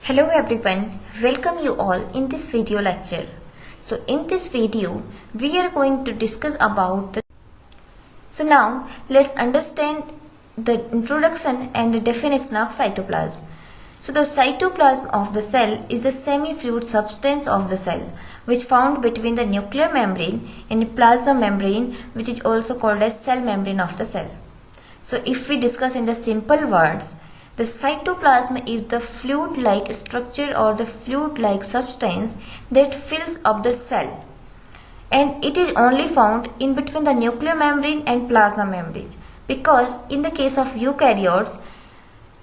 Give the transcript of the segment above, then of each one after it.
Hello everyone, welcome you all in this video lecture. So in this video, we are going to discuss about So now let's understand the introduction and the definition of cytoplasm. So the cytoplasm of the cell is the semi-fluid substance of the cell which found between the nuclear membrane and the plasma membrane, which is also called as cell membrane of the cell. So if we discuss in the simple words, the cytoplasm is the fluid-like structure or the fluid-like substance that fills up the cell, and it is only found in between the nuclear membrane and plasma membrane, because in the case of eukaryotes,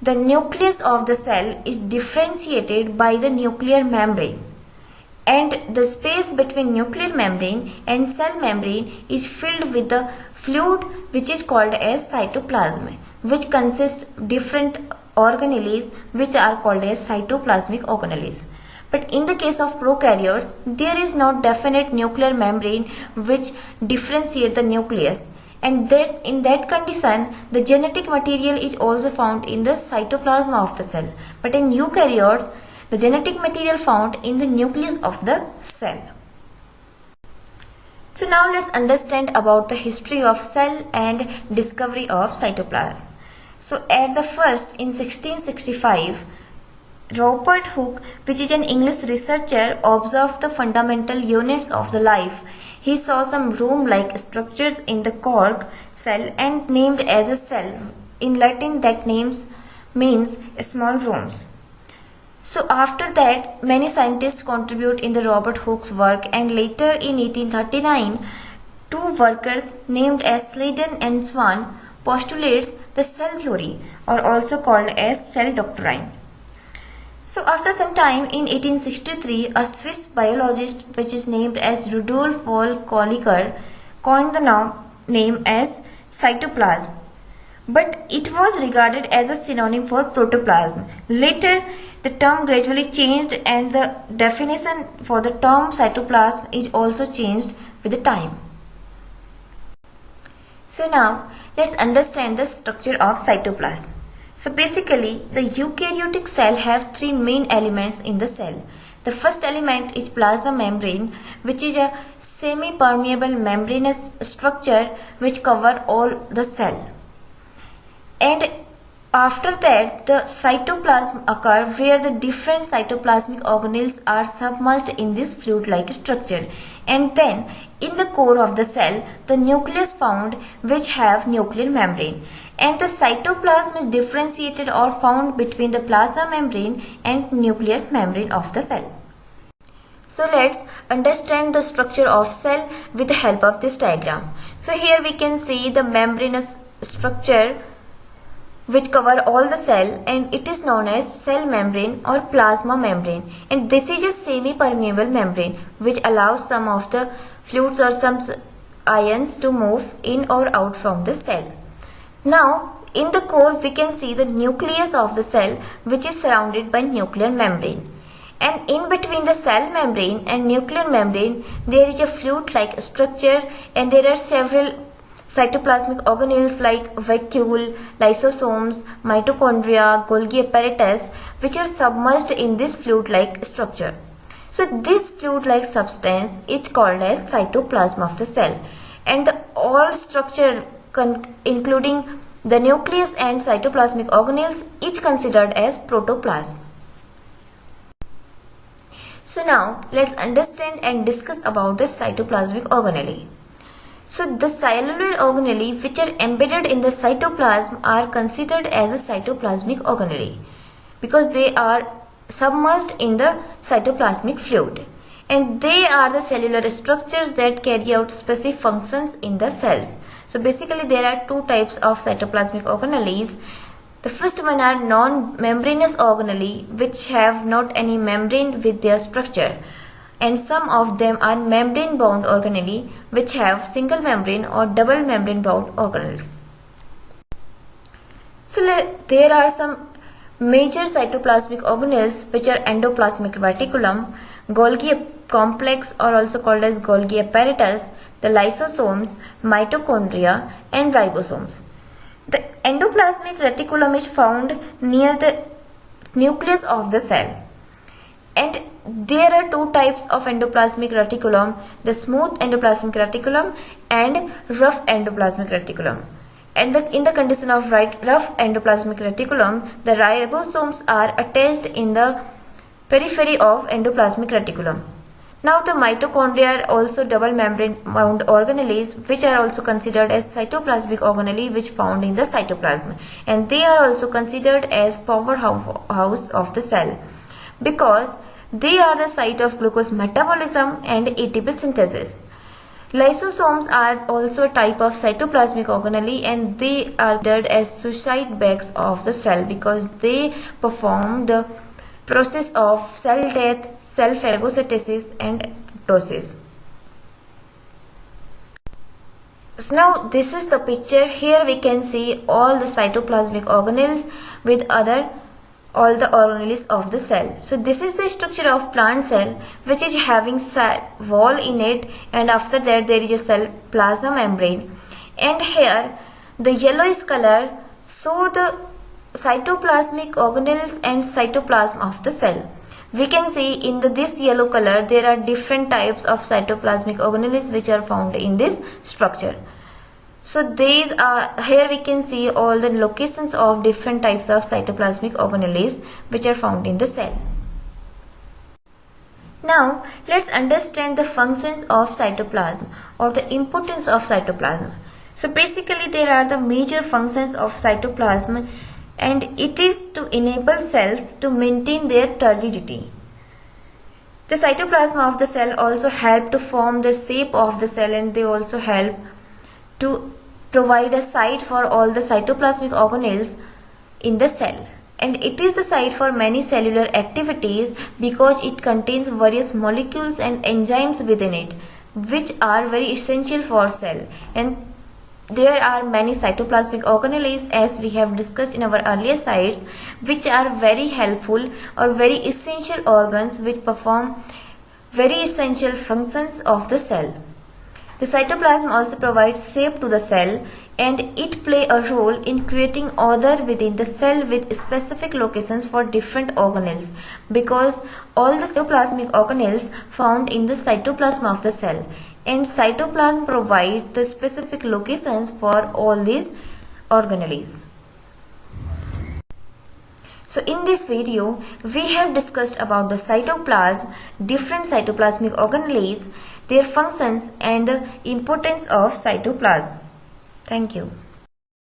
the nucleus of the cell is differentiated by the nuclear membrane, and the space between nuclear membrane and cell membrane is filled with the fluid which is called as cytoplasm, which consists different organelles which are called as cytoplasmic organelles. But in the case of prokaryotes, there is no definite nuclear membrane which differentiate the nucleus, and that in that condition the genetic material is also found in the cytoplasm of the cell. But in eukaryotes, the genetic material found in the nucleus of the cell. So now let's understand about the history of cell and discovery of cytoplasm. So at the first, in 1665, Robert Hooke, which is an English researcher, observed the fundamental units of the life. He saw some room-like structures in the cork cell and named as a cell. In Latin, that names means small rooms. So after that, many scientists contribute in the Robert Hooke's work, and later in 1839, two workers named as Sladen and Swan postulates the cell theory, or also called as cell doctrine. So after some time, in 1863, a Swiss biologist which is named as Rudolf von Kolliker coined the name as cytoplasm, but it was regarded as a synonym for protoplasm. Later, the term gradually changed, and the definition for the term cytoplasm is also changed with the time. So now let's understand the structure of cytoplasm. So basically, the eukaryotic cell have three main elements in the cell. The first element is plasma membrane, which is a semi-permeable membranous structure which cover all the cell. And after that, the cytoplasm occur where the different cytoplasmic organelles are submerged in this fluid-like structure. And then, in the core of the cell, the nucleus found which have nuclear membrane. And the cytoplasm is differentiated or found between the plasma membrane and nuclear membrane of the cell. So let's understand the structure of cell with the help of this diagram. So here we can see the membranous structure which cover all the cell, and it is known as cell membrane or plasma membrane, and this is a semi-permeable membrane which allows some of the fluids or some ions to move in or out from the cell. Now in the core we can see the nucleus of the cell which is surrounded by nuclear membrane, and in between the cell membrane and nuclear membrane there is a fluid-like structure, and there are several cytoplasmic organelles like vacuole, lysosomes, mitochondria, Golgi apparatus, which are submerged in this fluid-like structure. So this fluid-like substance is called as cytoplasm of the cell, and the all structure including the nucleus and cytoplasmic organelles is considered as protoplasm. So now let's understand and discuss about the cytoplasmic organelle. So the cellular organelle which are embedded in the cytoplasm are considered as a cytoplasmic organelle because they are submerged in the cytoplasmic fluid, and they are the cellular structures that carry out specific functions in the cells. So basically there are two types of cytoplasmic organelles. The first one are non-membranous organelle which have not any membrane with their structure, and some of them are membrane bound organelle which have single membrane or double membrane bound organelles. So there are some major cytoplasmic organelles which are endoplasmic reticulum, Golgi complex or also called as Golgi apparatus, the lysosomes, mitochondria and ribosomes. The endoplasmic reticulum is found near the nucleus of the cell. And there are two types of endoplasmic reticulum, the smooth endoplasmic reticulum and rough endoplasmic reticulum. And in the condition of rough endoplasmic reticulum, the ribosomes are attached in the periphery of endoplasmic reticulum. Now the mitochondria are also double membrane wound organelles, which are also considered as cytoplasmic organelle, which found in the cytoplasm, and they are also considered as powerhouse of the cell because they are the site of glucose metabolism and ATP synthesis. Lysosomes are also a type of cytoplasmic organelle, and they are considered as suicide bags of the cell because they perform the process of cell death, cell phagocytosis and apoptosis. So now this is the picture. Here we can see all the cytoplasmic organelles with all the organelles of the cell. So this is the structure of plant cell, which is having cell wall in it, and after that there is a cell plasma membrane, and here the yellowish color show the cytoplasmic organelles and cytoplasm of the cell. We can see in this yellow color there are different types of cytoplasmic organelles which are found in this structure. So these are, here we can see all the locations of different types of cytoplasmic organelles which are found in the cell. Now let's understand the functions of cytoplasm or the importance of cytoplasm. So basically there are the major functions of cytoplasm, and it is to enable cells to maintain their turgidity. The cytoplasm of the cell also help to form the shape of the cell, and they also help to provide a site for all the cytoplasmic organelles in the cell. And it is the site for many cellular activities because it contains various molecules and enzymes within it, which are very essential for cell. And there are many cytoplasmic organelles, as we have discussed in our earlier slides, which are very helpful or very essential organs which perform very essential functions of the cell. The cytoplasm also provides shape to the cell, and it plays a role in creating order within the cell with specific locations for different organelles, because all the cytoplasmic organelles found in the cytoplasm of the cell, and cytoplasm provides the specific locations for all these organelles. So in this video, we have discussed about the cytoplasm, different cytoplasmic organelles, their functions and the importance of cytoplasm. Thank you.